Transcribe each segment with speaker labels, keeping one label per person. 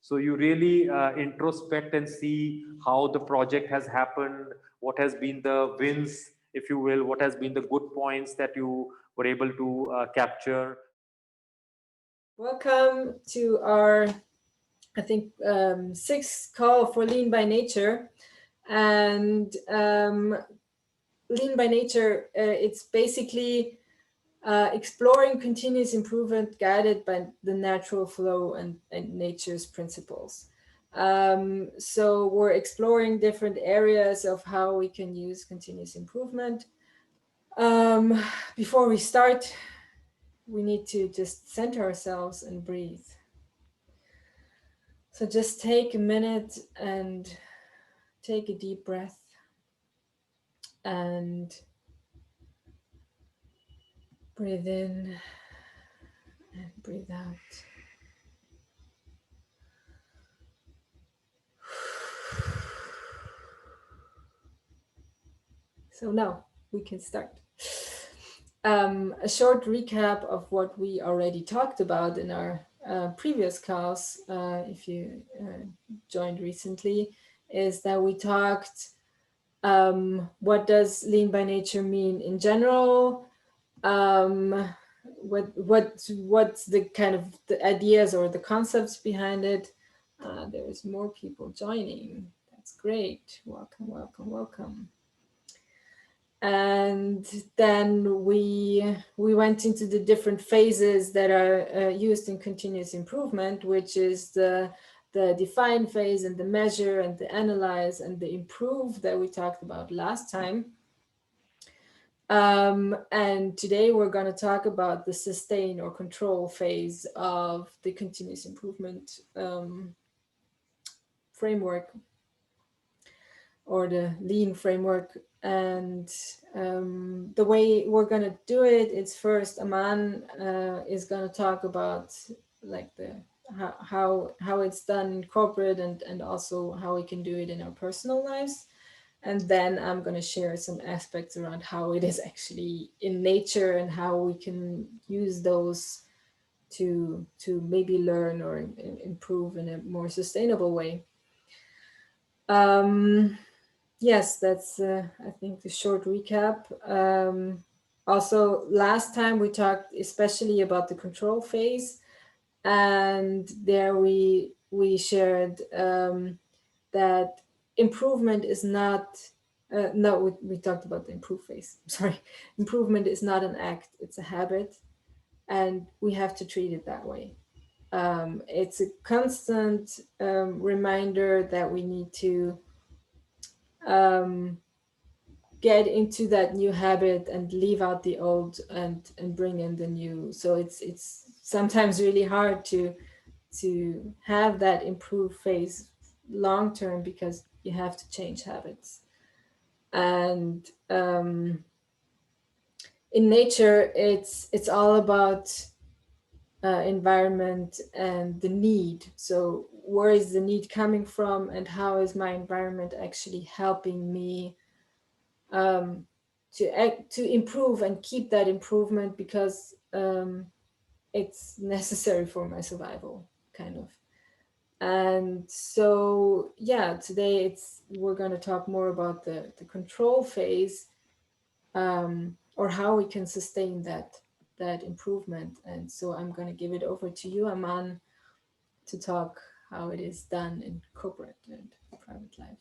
Speaker 1: So you really introspect and see how the project has happened, what has been the wins, if you will, what has been the good points that you were able to capture.
Speaker 2: Welcome to our, I think, sixth call for Lean by Nature. And Lean by Nature, it's basically exploring continuous improvement guided by the natural flow and nature's principles. So we're exploring different areas of how we can use continuous improvement. Before we start, we need to just center ourselves and breathe. So just take a minute and take a deep breath and breathe in and breathe out. So now we can start. A short recap of what we already talked about in our previous calls, if you joined recently, is that we talked what does Lean by Nature mean in general, what's the kind of the ideas or the concepts behind it. There is more people joining. That's great. Welcome, welcome, welcome. And then we went into the different phases that are used in continuous improvement, which is the define phase and the measure and the analyze and the improve that we talked about last time. And today we're going to talk about the sustain or control phase of the continuous improvement framework, or the lean framework. And the way we're going to do it is first Aman is going to talk about like the how it's done in corporate and also how we can do it in our personal lives. And then I'm going to share some aspects around how it is actually in nature and how we can use those to maybe learn or improve in a more sustainable way. Yes, that's I think the short recap. Also, last time we talked especially about the control phase, and there we shared that improvement is not. No, we talked about the improve phase. Sorry, improvement is not an act; it's a habit, and we have to treat it that way. It's a constant reminder that we need to get into that new habit and leave out the old and bring in the new. So it's sometimes really hard to have that improved phase long term because you have to change habits. And in nature, it's all about environment and the need. So where is the need coming from, and how is my environment actually helping me to improve and keep that improvement, because it's necessary for my survival, kind of. And so yeah, today we're going to talk more about the control phase, or how we can sustain that improvement. And so I'm going to give it over to you, Aman, to talk how it is done in corporate and private life.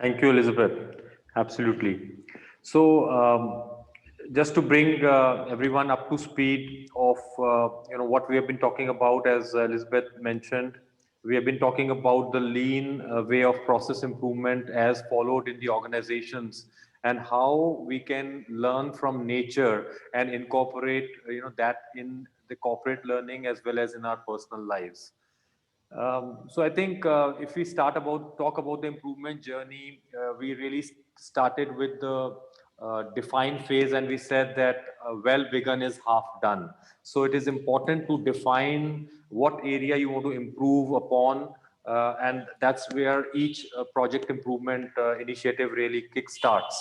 Speaker 1: Thank you, Elizabeth. Absolutely. So, just to bring everyone up to speed of what we have been talking about, as Elizabeth mentioned, we have been talking about the lean way of process improvement as followed in the organizations, and how we can learn from nature and incorporate that in the corporate learning as well as in our personal lives. So I think if we talk about the improvement journey, we really started with the define phase, and we said that well begun is half done. So it is important to define what area you want to improve upon, and that's where each project improvement initiative really kickstarts.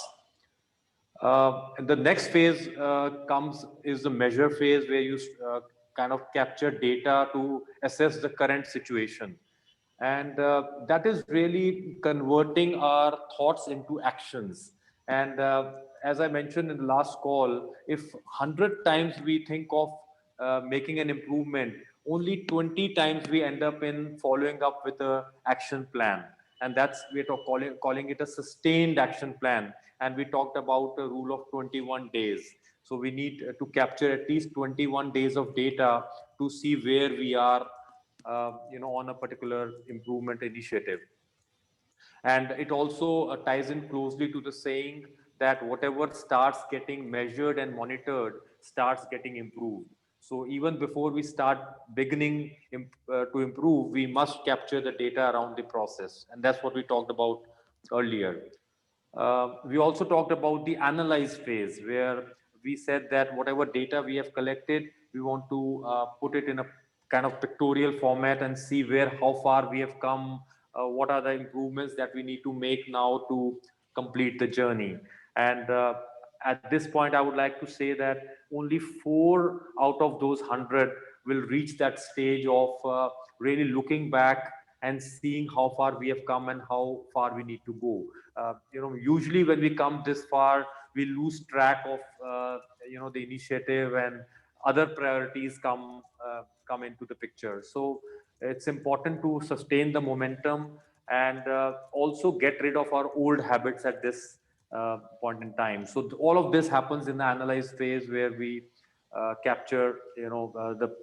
Speaker 1: And the next phase is the measure phase, where you kind of capture data to assess the current situation. And that is really converting our thoughts into actions. And as I mentioned in the last call, if 100 times we think of making an improvement, only 20 times we end up in following up with a action plan. And that's, we're calling it a sustained action plan. And we talked about a rule of 21 days. So we need to capture at least 21 days of data to see where we are, on a particular improvement initiative. And it also ties in closely to the saying that whatever starts getting measured and monitored starts getting improved. So even before we start beginning to improve, we must capture the data around the process. And that's what we talked about earlier. We also talked about the analyze phase, where we said that whatever data we have collected, we want to put it in a kind of pictorial format and see where, how far we have come, what are the improvements that we need to make now to complete the journey. And at this point, I would like to say that only 4 out of those 100 will reach that stage of really looking back and seeing how far we have come and how far we need to go. Usually when we come this far, we lose track of the initiative, and other priorities come into the picture. So it's important to sustain the momentum and also get rid of our old habits at this point in time. So all of this happens in the analyze phase, where we capture the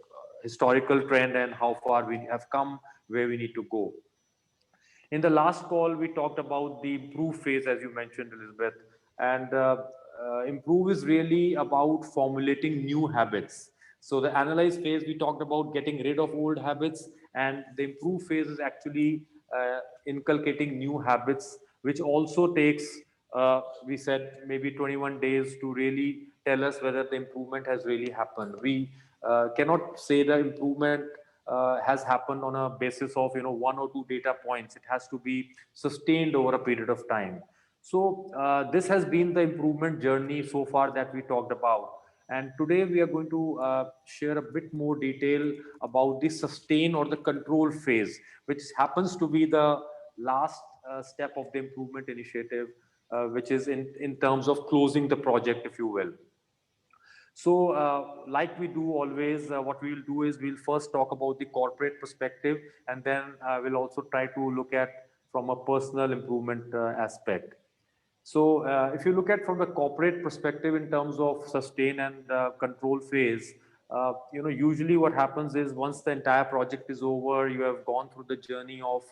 Speaker 1: historical trend and how far we have come, where we need to go. In the last call, we talked about the improve phase, as you mentioned, Elisabeth. And improve is really about formulating new habits. So the analyze phase, we talked about getting rid of old habits, and the improve phase is actually inculcating new habits, which also takes, we said, maybe 21 days to really tell us whether the improvement has really happened. We cannot say the improvement has happened on a basis of 1 or 2 data points. It has to be sustained over a period of time. So this has been the improvement journey so far that we talked about. And today we are going to share a bit more detail about the sustain or the control phase, which happens to be the last step of the improvement initiative, which is in terms of closing the project, if you will. So, like we do always, what we will do is we'll first talk about the corporate perspective, and then we'll also try to look at from a personal improvement aspect. So, if you look at from the corporate perspective in terms of sustain and control phase, usually what happens is once the entire project is over, you have gone through the journey of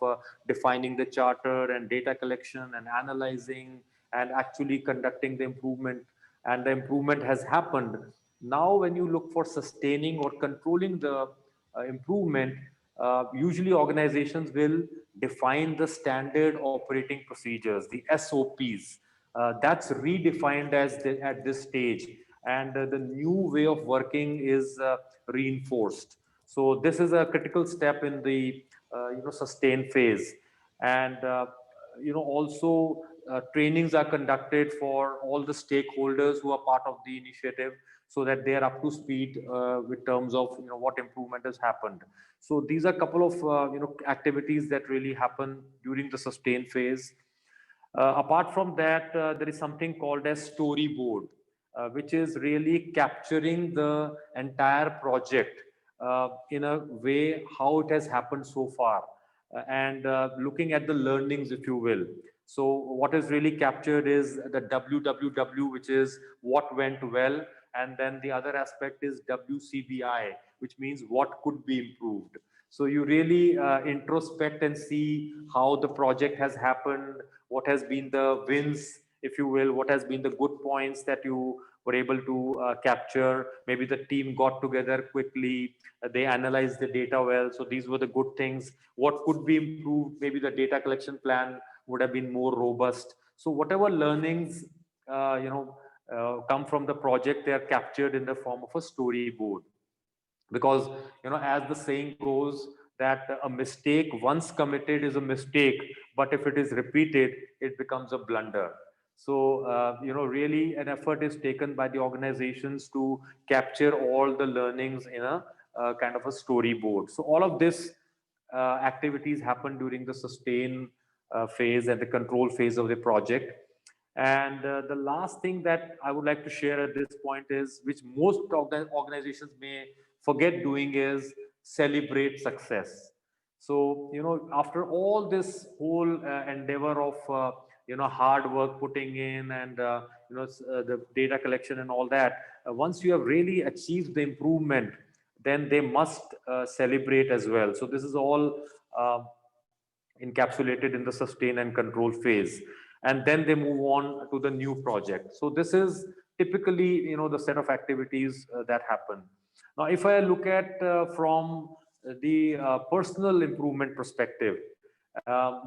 Speaker 1: defining the charter and data collection and analyzing and actually conducting the improvement, and the improvement has happened. Now, when you look for sustaining or controlling the improvement, usually organizations will define the standard operating procedures, the SOPs. That's redefined at this stage, and the new way of working is reinforced. So this is a critical step in the sustain phase. And also trainings are conducted for all the stakeholders who are part of the initiative, so that they are up to speed with terms of what improvement has happened. So these are a couple of activities that really happen during the sustain phase. Apart from that, there is something called as storyboard, which is really capturing the entire project in a way how it has happened so far, and looking at the learnings, if you will. So what is really captured is the WWW, which is what went well, and then the other aspect is WCBI, which means what could be improved. So you really introspect and see how the project has happened, what has been the wins, if you will, what has been the good points that you were able to capture. Maybe the team got together quickly, they analyzed the data well. So these were the good things. What could be improved? Maybe the data collection plan would have been more robust. So whatever learnings, come from the project, they are captured in the form of a storyboard. Because as the saying goes, that a mistake once committed is a mistake, but if it is repeated, it becomes a blunder. So really an effort is taken by the organizations to capture all the learnings in a kind of a storyboard. So all of this activities happen during the sustain phase and the control phase of the project. And the last thing that I would like to share at this point is, which most organizations may forget doing, is celebrate success. So, after all this whole endeavor of, hard work putting in, and, the data collection and all that, once you have really achieved the improvement, then they must celebrate as well. So this is all uh, encapsulated in the sustain and control phase, and then they move on to the new project. So this is typically, the set of activities that happen. Now if I look at from the personal improvement perspective,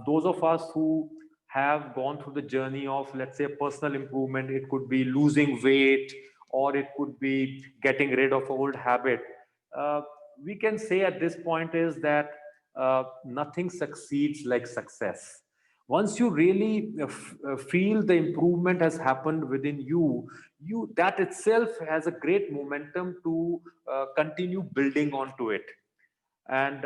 Speaker 1: those of us who have gone through the journey of, let's say, personal improvement, it could be losing weight, or it could be getting rid of old habit, uh, we can say at this point is that nothing succeeds like success. Once you really feel the improvement has happened within you, that itself has a great momentum to continue building onto it. And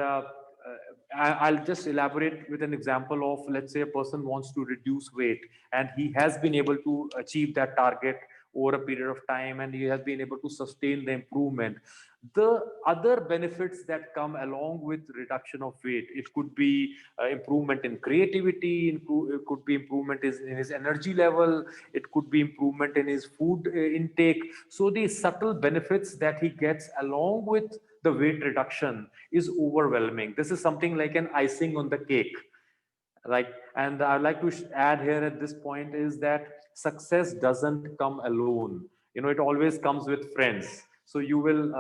Speaker 1: I'll just elaborate with an example of, let's say, a person wants to reduce weight, and he has been able to achieve that target over a period of time, and he has been able to sustain the improvement. The other benefits that come along with reduction of weight, it could be improvement in creativity, it could be improvement in his energy level, it could be improvement in his food intake. So the subtle benefits that he gets along with the weight reduction is overwhelming. This is something like an icing on the cake. Like, and I'd like to add here at this point is that success doesn't come alone. It always comes with friends. So you will,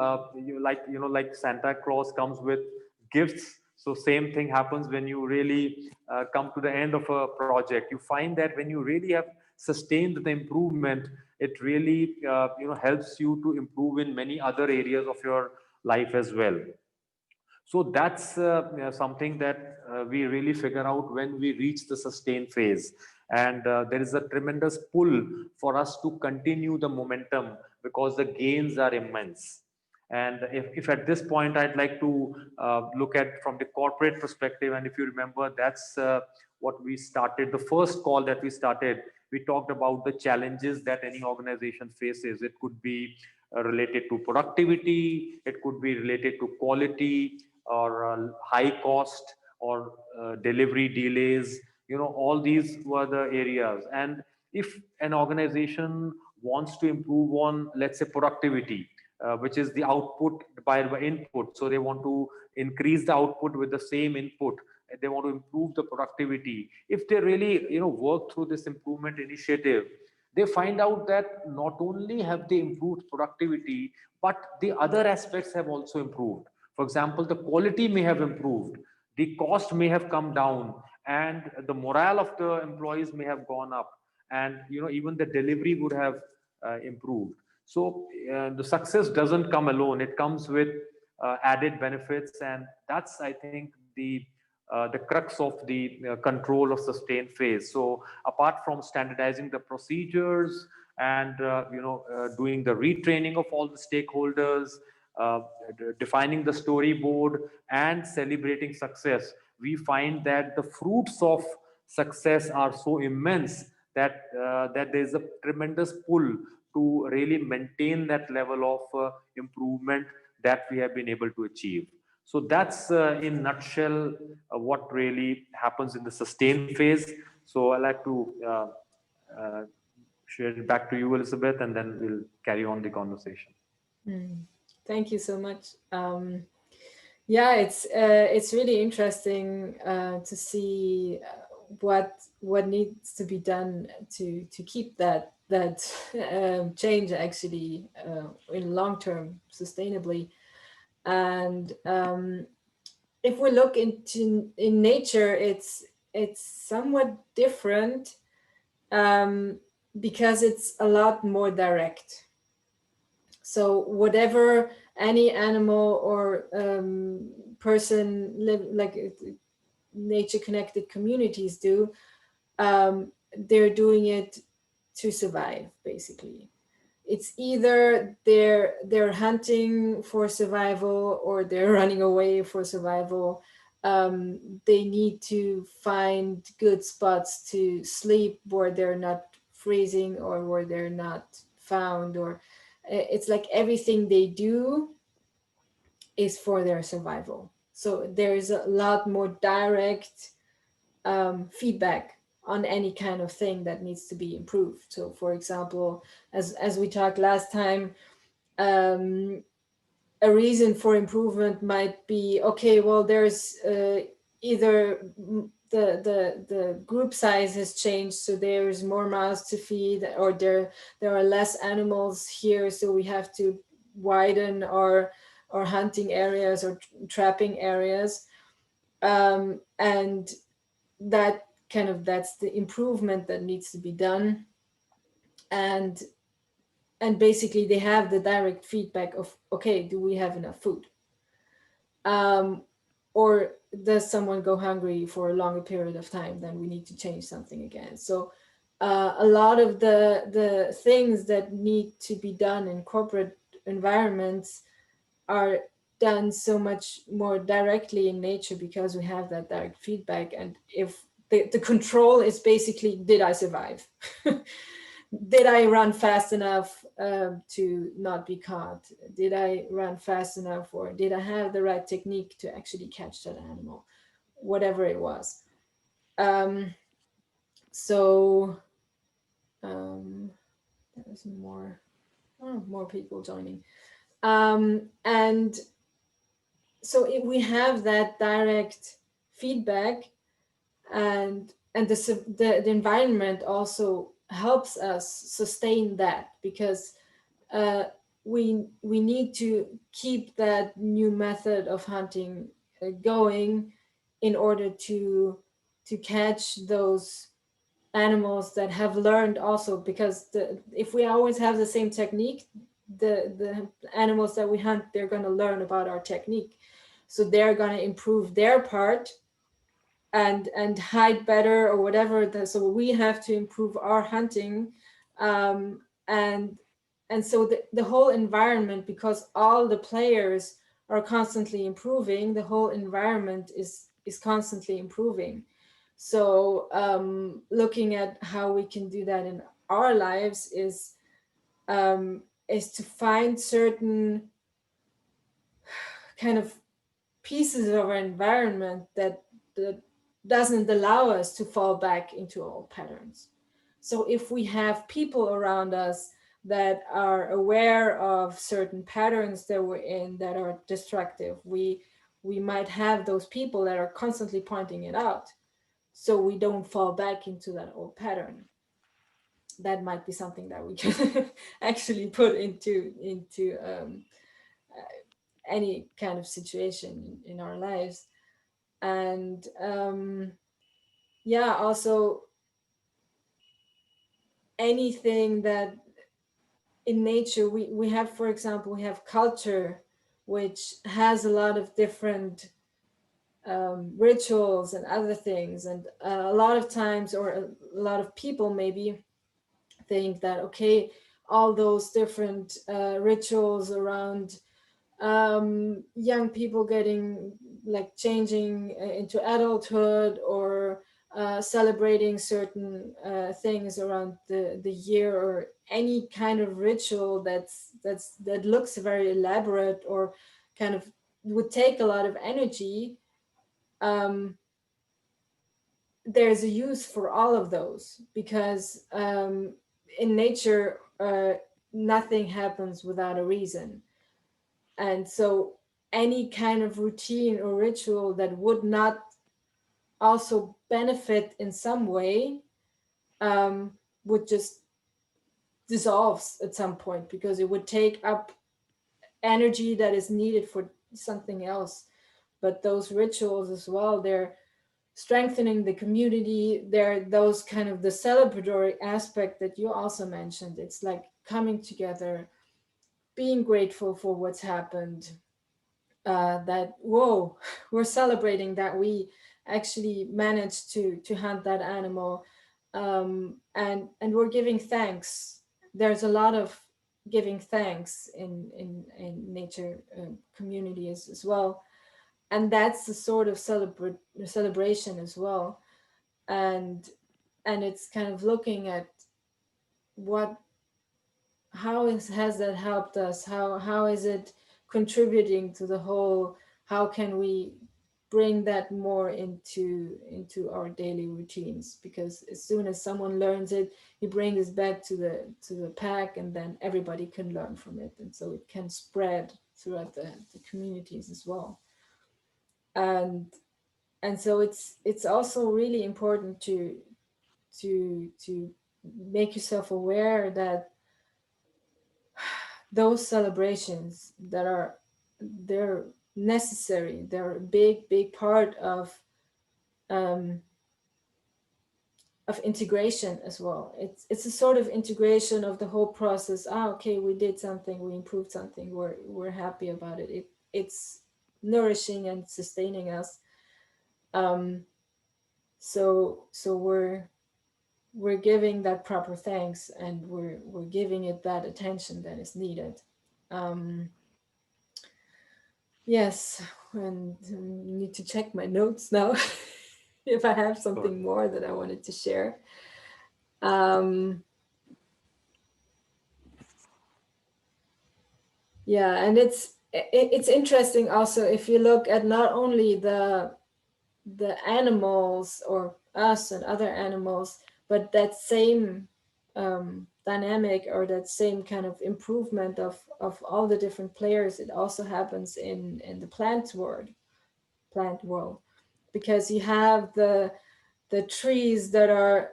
Speaker 1: like Santa Claus comes with gifts. So same thing happens when you really come to the end of a project. You find that when you really have sustained the improvement, it really, helps you to improve in many other areas of your life as well. So that's something that we really figure out when we reach the sustain phase. And there is a tremendous pull for us to continue the momentum because the gains are immense. And if at this point I'd like to look at from the corporate perspective, and if you remember, that's what we started, the first call that we started, we talked about the challenges that any organization faces. It could be related to productivity, it could be related to quality, or high cost, or delivery delays. All these were the areas. And if an organization wants to improve on, let's say, productivity, which is the output by input, so they want to increase the output with the same input, they want to improve the productivity. If they really work through this improvement initiative, they find out that not only have they improved productivity, but the other aspects have also improved. For example, the quality may have improved, the cost may have come down, and the morale of the employees may have gone up, and even the delivery would have improved. So the success doesn't come alone; it comes with added benefits, and that's, I think, the crux of the control of sustained phase. So apart from standardizing the procedures and doing the retraining of all the stakeholders, uh, defining the storyboard and celebrating success, we find that the fruits of success are so immense that there is a tremendous pull to really maintain that level of improvement that we have been able to achieve. So that's in nutshell what really happens in the sustain phase. So I like to uh, share it back to you, Elizabeth, and then we'll carry on the conversation.
Speaker 2: Mm. Thank you so much. Yeah, it's really interesting to see what needs to be done to keep that change actually in long term sustainably. And if we look into in nature, it's somewhat different um, because it's a lot more direct. So whatever any animal or person live like nature connected communities do, they're doing it to survive basically. it's either they're hunting for survival or they're running away for survival. They need to find good spots to sleep where they're not freezing or where they're not found, or it's like everything they do is for their survival. So there's a lot more direct feedback on any kind of thing that needs to be improved. So, for example, as we talked last time, um, a reason for improvement might be, okay, well, there's either the group size has changed, so there's more mouths to feed, or there are less animals here, so we have to widen our hunting areas or trapping areas, and that that's the improvement that needs to be done. And and basically they have the direct feedback of, okay, do we have enough food, um, or does someone go hungry for a longer period of time, then we need to change something again. So a lot of the things that need to be done in corporate environments are done so much more directly in nature because we have that direct feedback. And if the control is basically, did I survive? Did I run fast enough to not be caught? Did I run fast enough, or did I have the right technique to actually catch that animal? Whatever it was. Um, so there's more people joining. And so if we have that direct feedback, and the environment also helps us sustain that, because uh, we need to keep that new method of hunting going in order to catch those animals that have learned also, because if we always have the same technique, the animals that we hunt, they're going to learn about our technique, so they're going to improve their part and hide better or whatever. So we have to improve our hunting, um, and and so the whole environment, because all the players are constantly improving, the whole environment is constantly improving. So looking at how we can do that in our lives is to find certain kind of pieces of our environment that doesn't allow us to fall back into old patterns. So if we have people around us that are aware of certain patterns that we're in that are destructive, we might have those people that are constantly pointing it out, so we don't fall back into that old pattern. That might be something that we can actually put into any kind of situation in our lives. And yeah, also anything that in nature, we have, for example, we have culture, which has a lot of different rituals and other things. And a lot of times, or a lot of people maybe think that, okay, all those different rituals around young people getting, like, changing into adulthood, or celebrating certain things around the year, or any kind of ritual that looks very elaborate or kind of would take a lot of energy. um, there's a use for all of those, because in nature, nothing happens without a reason. And so any kind of routine or ritual that would not also benefit in some way um, would just dissolves at some point, because it would take up energy that is needed for something else. But those rituals as well, they're strengthening the community. They're those kind of the celebratory aspect that you also mentioned. It's like coming together, being grateful for what's happened, that, whoa, we're celebrating that we actually managed to hunt that animal, and we're giving thanks. There's a lot of giving thanks in nature community as well, and that's the sort of celebration as well. and and it's kind of looking at what has that helped us, how is it contributing to the whole, how can we bring that more into our daily routines, because as soon as someone learns it, you bring this back to the pack, and then everybody can learn from it, and so it can spread throughout the communities as well. and and so it's also really important to make yourself aware that those celebrations that are, they're necessary, they're a big part um, of integration as well. It's a sort of integration of the whole process. Okay, we did something, we improved something, we're happy about it. It's nourishing and sustaining us. um, so we're giving that proper thanks, and we're giving it that attention that is needed. um, yes, and need to check my notes now if I have
Speaker 1: Sure.
Speaker 2: something more that I wanted to share. um, yeah, and it's interesting also, if you look at not only the animals or us and other animals, but that same dynamic, or that same kind of improvement of all the different players, it also happens in the plant world, because you have the trees that are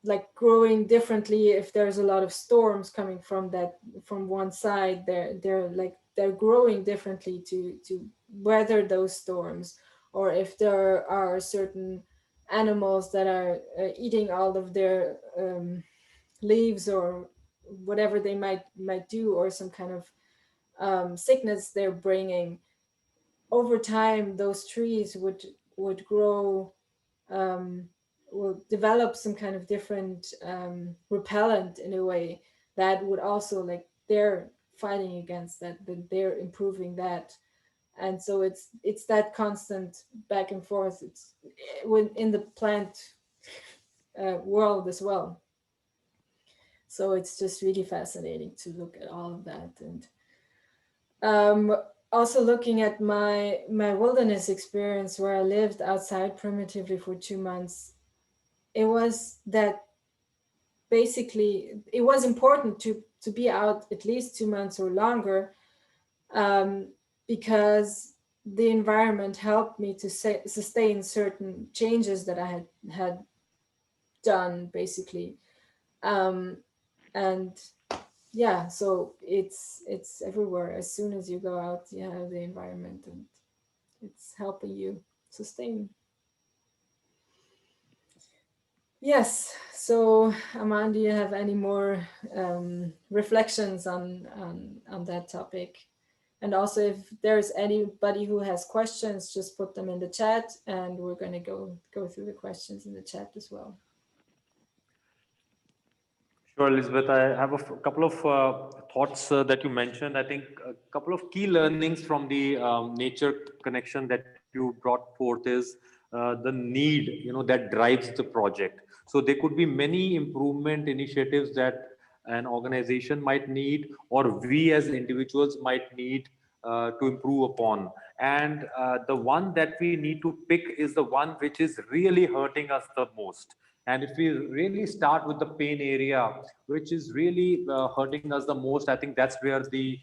Speaker 2: like growing differently. If there's a lot of storms coming from one side, they're growing differently to weather those storms. Or if there are certain animals that are eating all of their leaves, or whatever they might do, or some kind of sickness they're bringing, over time those trees would grow, um, will develop some kind of different repellent in a way that would also, like, they're fighting against that, but they're improving that. And so it's that constant back and forth. It's in the plant world as well. So it's just really fascinating to look at all of that. And also looking at my wilderness experience, where I lived outside primitively for 2 months, it was that basically it was important to be out at least 2 months or longer, um, because the environment helped me to sustain certain changes that I had done basically. um, and yeah, so it's everywhere. As soon as you go out, you have the environment, and it's helping you sustain. Yes. So, Aman, do you have any more reflections on that topic? And also, if there's anybody who has questions, just put them in the chat, and we're going to go through the questions in the chat as well.
Speaker 1: Sure, Elizabeth. I have a couple of thoughts that you mentioned. I think a couple of key learnings from the nature connection that you brought forth is the need, that drives the project. So there could be many improvement initiatives that an organization might need, or we as individuals might need to improve upon. And the one that we need to pick is the one which is really hurting us the most. And if we really start with the pain area, which is really hurting us the most, I think that's where the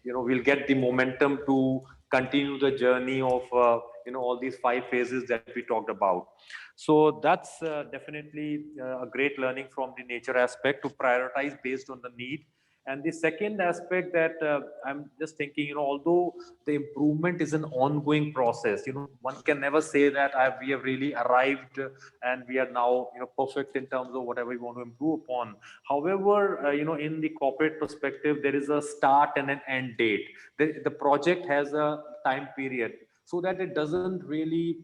Speaker 1: we'll get the momentum to continue the journey of all these 5 phases that we talked about. So that's definitely a great learning from the nature aspect, to prioritize based on the need. And the second aspect that I'm just thinking, although the improvement is an ongoing process, one can never say that we have really arrived and we are now, perfect in terms of whatever we want to improve upon. However, in the corporate perspective, there is a start and an end date. The project has a time period. so that it doesn't really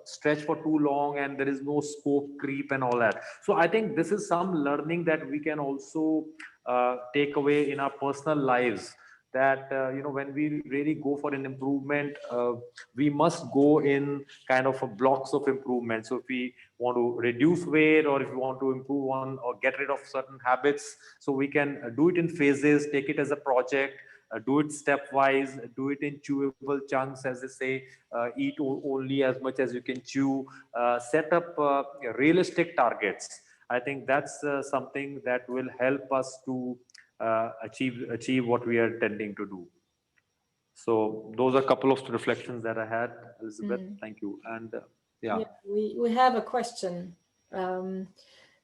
Speaker 1: stretch for too long and there is no scope creep and all that. So I think this is some learning that we can also take away in our personal lives, that when we really go for an improvement, we must go in kind of a blocks of improvement. So if we want to reduce weight, or if we want to improve on or get rid of certain habits, so we can do it in phases, take it as a project, do it stepwise, do it in chewable chunks, as they say. Eat only as much as you can chew. Set up realistic targets. I think that's something that will help us to achieve what we are tending to do. So those are a couple of reflections that I had, Elizabeth.
Speaker 2: Mm.
Speaker 1: Thank you. And yeah,
Speaker 2: Yeah, we have a question. Um,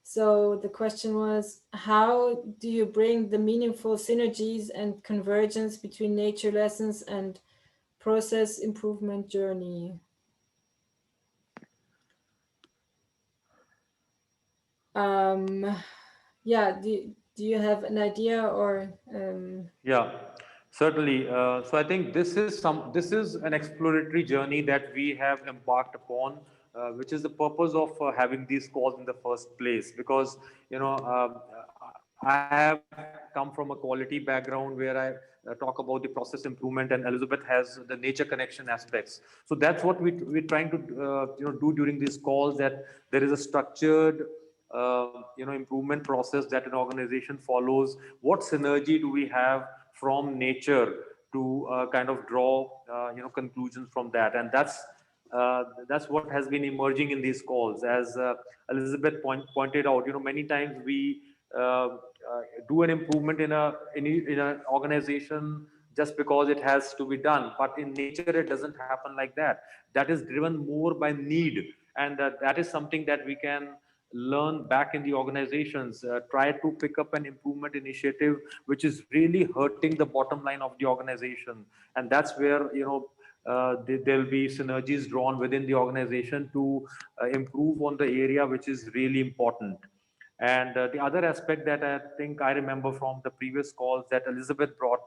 Speaker 2: so the question was, how do you bring the meaningful synergies and convergence between nature lessons and process improvement journey? Um, yeah, do you have an idea or
Speaker 1: yeah, certainly. So I think this is an exploratory journey that we have embarked upon, which is the purpose of having these calls in the first place. Because I have come from a quality background where I talk about the process improvement, and Elizabeth has the nature connection aspects. So that's what we're trying to do during these calls. That there is a structured improvement process that an organization follows. What synergy do we have from nature to kind of draw conclusions from that? And that's what has been emerging in these calls. As Elizabeth pointed out, many times we do an improvement in an organization just because it has to be done, but in nature it doesn't happen like that. That is driven more by need, and that is something that we can learn back in the organizations. Try to pick up an improvement initiative which is really hurting the bottom line of the organization, and that's where there'll be synergies drawn within the organization to improve on the area which is really important. And the other aspect that I think I remember from the previous calls that Elizabeth brought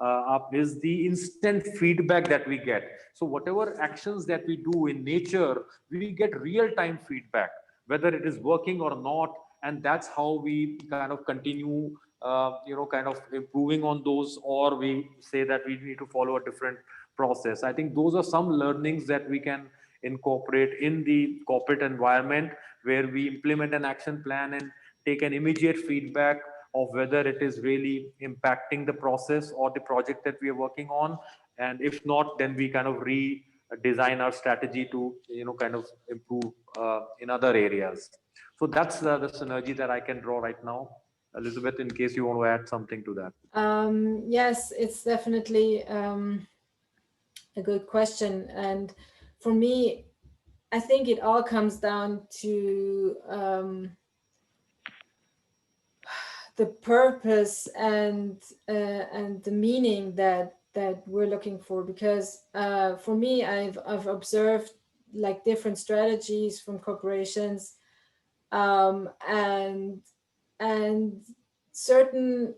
Speaker 1: up is the instant feedback that we get. So whatever actions that we do in nature, we get real time feedback, whether it is working or not, and that's how we kind of continue, kind of improving on those, or we say that we need to follow a different process. I think those are some learnings that we can incorporate in the corporate environment, where we implement an action plan and take an immediate feedback of whether it is really impacting the process or the project that we are working on. And if not, then we kind of redesign our strategy to kind of improve in other areas. So that's the synergy that I can draw right now. Elizabeth, in case you want to add something to that.
Speaker 2: yes, it's definitely a good question. And for me, I think it all comes down to the purpose and the meaning that we're looking for. Because for me, I've observed like different strategies from corporations, and certain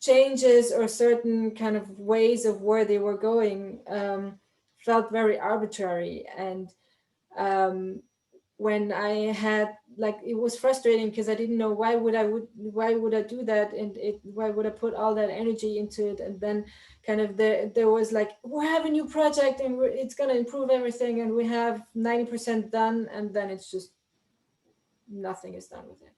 Speaker 2: changes or certain kind of ways of where they were going felt very arbitrary. And um, when I had like, it was frustrating because I didn't know why would I do that, and why would I put all that energy into it. And then kind of there was like, we have a new project and it's going to improve everything, and we have 90% done, and then it's just nothing is done with it.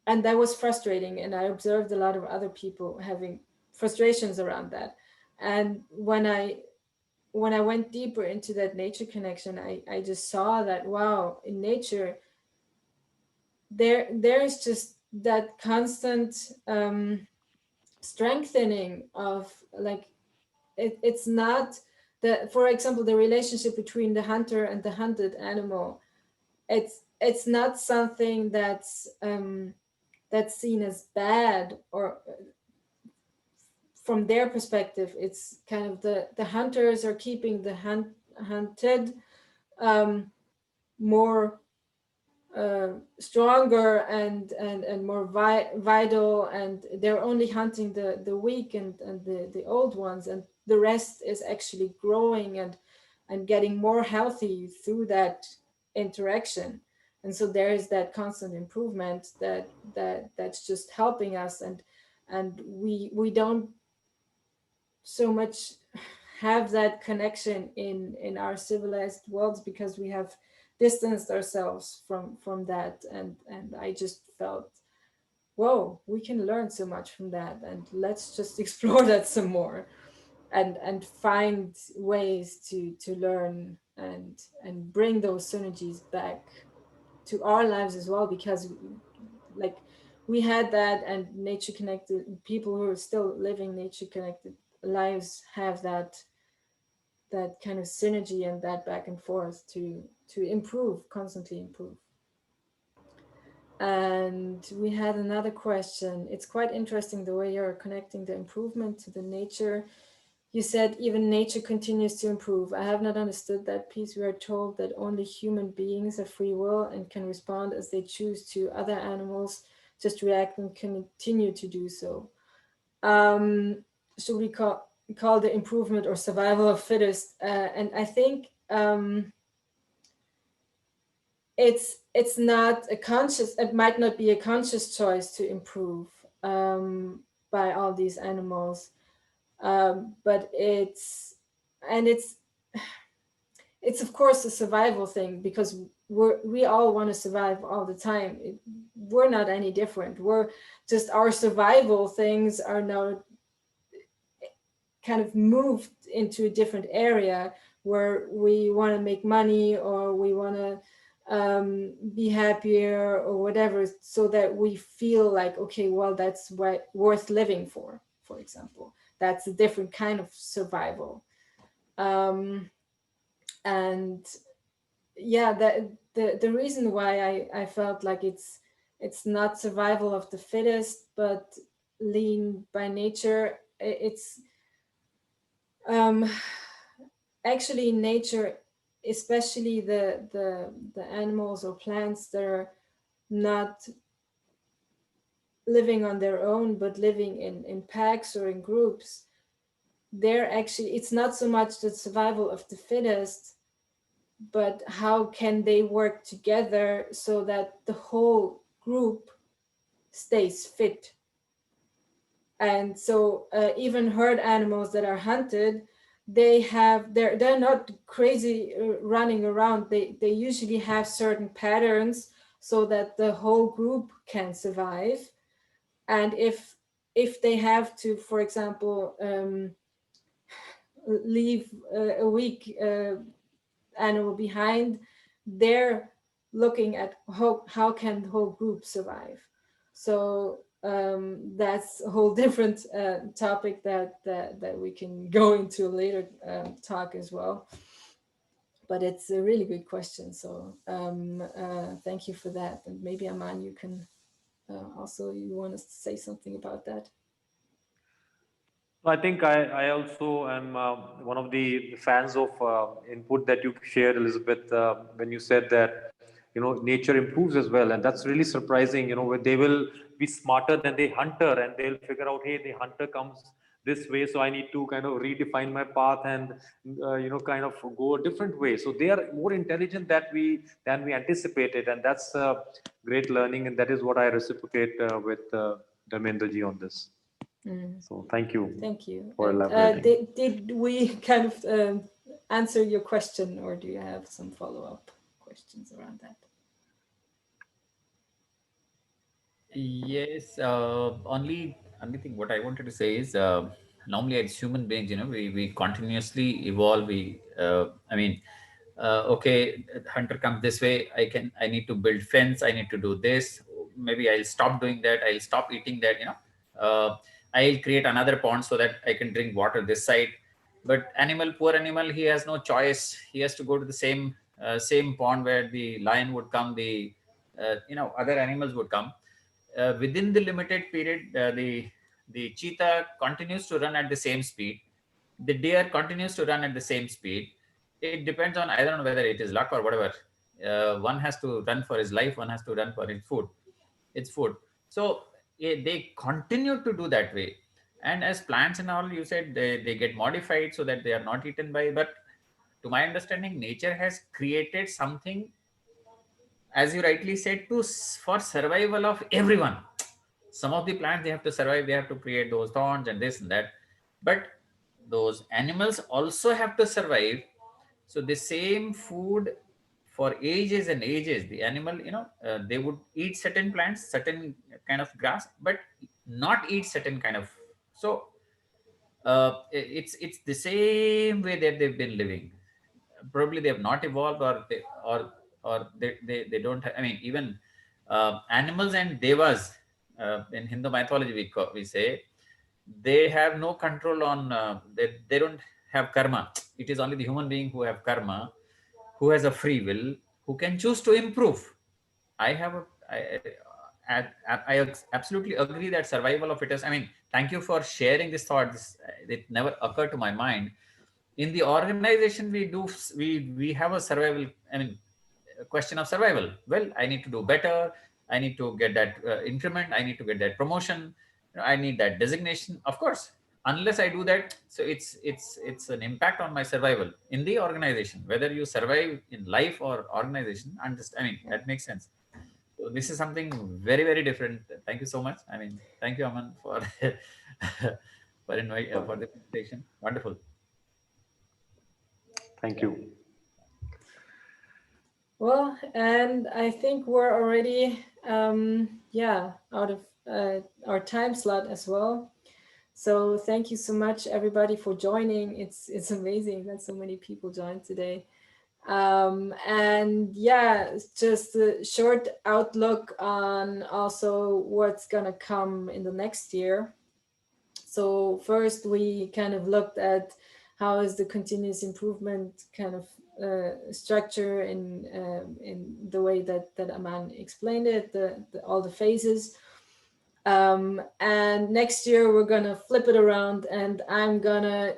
Speaker 2: And that was frustrating, and I observed a lot of other people having frustrations around that. And when I went deeper into that nature connection, I just saw that, wow, in nature there is just that constant strengthening of like, it's not the, for example, the relationship between the hunter and the hunted animal. It's not something that's seen as bad, or from their perspective, it's kind of the hunters are keeping the hunted um, more stronger and more vital, and they're only hunting the weak and the old ones. And the rest is actually growing and getting more healthy through that interaction. And so there is that constant improvement that's just helping us. And we don't so much have that connection in our civilized worlds because we have distanced ourselves from that. And I just felt, whoa, we can learn so much from that, and let's just explore that some more, and find ways to learn and bring those synergies back to our lives as well. Because like we had that, and nature connected people who are still living nature connected lives have that kind of synergy and that back and forth to improve, constantly improve. And we had another question. It's quite interesting the way you're connecting the improvement to the nature. You said even nature continues to improve. I have not understood that piece. We are told that only human beings have free will and can respond as they choose to. Other animals just react and continue to do so. Um, should we call the improvement or survival of fittest? And I think it's not a conscious. It might not be a conscious choice to improve by all these animals, but it's of course a survival thing, because we all want to survive all the time. We're not any different. We're just, our survival things are now kind of moved into a different area where we want to make money, or we want to be happier or whatever, so that we feel like, okay, well, that's what worth living for example. That's a different kind of survival. um, and yeah, the reason why I felt like it's not survival of the fittest but lean by nature, it's um, actually nature, especially the animals or plants that are not living on their own but living in packs or in groups, they're actually, it's not so much the survival of the fittest, but how can they work together so that the whole group stays fit. And so even herd animals that are hunted, they're not crazy running around. They usually have certain patterns so that the whole group can survive. And if they have to, for example, leave a weak animal behind, they're looking at how can the whole group survive. So that's a whole different topic that we can go into later talk as well. But it's a really good question. So thank you for that. And maybe Aman, you can also, you want to say something about that?
Speaker 1: I think I also am one of the fans of input that you shared, Elizabeth, when you said that, nature improves as well. And that's really surprising, where they will be smarter than the hunter, and they'll figure out, hey, the hunter comes this way, so I need to kind of redefine my path and, kind of go a different way. So they are more intelligent than we anticipated. And that's great learning. And that is what I reciprocate with Dharmendra ji on this.
Speaker 2: Mm.
Speaker 1: So thank you
Speaker 2: Thank you.
Speaker 1: for
Speaker 2: And
Speaker 1: elaborating.
Speaker 2: did we kind of answer your question, or do you have some follow-up questions around that?
Speaker 3: Yes, only thing what I wanted to say is normally as human beings, we continuously evolve. I mean, okay, hunter comes this way. I need to build fence. I need to do this. Maybe I'll stop doing that. I'll stop eating that. I'll create another pond so that I can drink water this side. But poor animal, he has no choice. He has to go to the same pond where the lion would come, the other animals would come. Within the limited period, the cheetah continues to run at the same speed. The deer continues to run at the same speed. It depends on, I don't know whether it is luck or whatever. One has to run for his life. One has to run for his food. It's food. So they continue to do that way. And as plants and all, you said they get modified so that they are not eaten by, but to my understanding, nature has created something, as you rightly said, for survival of everyone. Some of the plants, they have to survive, they have to create those thorns and this and that, but those animals also have to survive. So the same food for ages and ages, the animal, they would eat certain plants, certain kind of grass, but not eat certain kind of. So it's the same way that they've been living. Probably they have not evolved, or they don't I mean, even animals and devas, in Hindu mythology, we say they have no control on, they don't have karma. It is only the human being who have karma, who has a free will, who can choose to improve. I have a, I absolutely agree that survival of fittest. I mean, thank you for sharing this thought. It never occurred to my mind. In the organization, we have a survival. I mean, a question of survival. Well, I need to do better. I need to get that increment. I need to get that promotion. I need that designation. Of course, unless I do that, so it's an impact on my survival in the organization. Whether you survive in life or organization, I mean, that makes sense. So this is something very, very different. Thank you so much. I mean, thank you, Aman, for for the presentation. Wonderful.
Speaker 1: Thank you.
Speaker 2: Well, and I think we're already out of our time slot as well. So thank you so much, everybody, for joining. It's amazing that so many people joined today. And yeah, it's just a short outlook on also what's gonna come in the next year. So first, we kind of looked at how is the continuous improvement kind of structure in the way that Aman explained it, all the phases. And next year we're gonna flip it around, and I'm gonna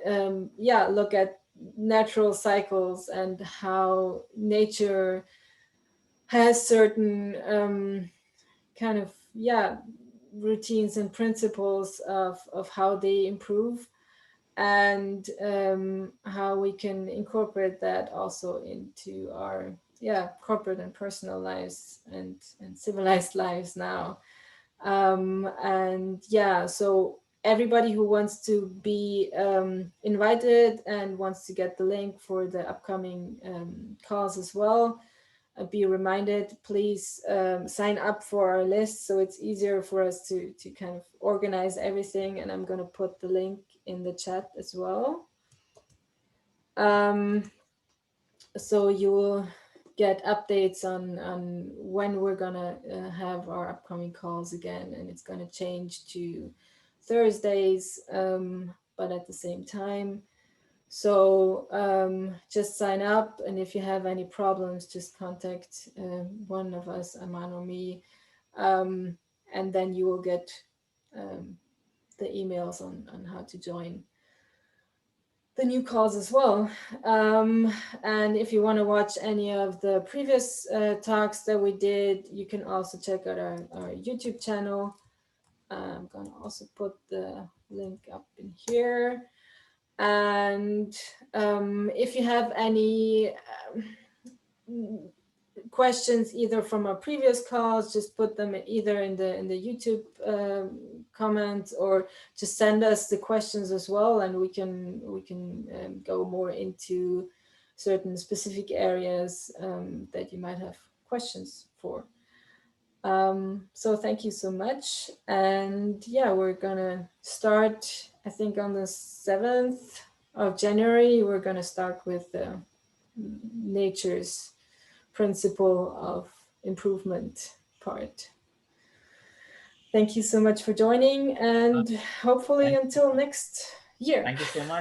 Speaker 2: look at natural cycles and how nature has certain kind of routines and principles of how they improve, and how we can incorporate that also into our corporate and personal lives and civilized lives now. And yeah, so everybody who wants to be invited and wants to get the link for the upcoming calls as well, be reminded, please sign up for our list so it's easier for us to kind of organize everything. And I'm going to put the link in the chat as well. So you will get updates on when we're gonna have our upcoming calls again, and it's gonna change to Thursdays, but at the same time. So just sign up, and if you have any problems, just contact one of us, Aman or me, and then you will get the emails on how to join the new calls as well. And if you want to watch any of the previous talks that we did, you can also check out our YouTube channel. I'm going to also put the link up in here. And if you have any questions either from our previous calls, just put them either in the YouTube comments, or just send us the questions as well, and we can go more into certain specific areas that you might have questions for. So thank you so much. And yeah, we're gonna start, I think on the 7th of January, we're gonna start with nature's principle of improvement part. Thank you so much for joining, and hopefully until next year.
Speaker 3: Thank you so much.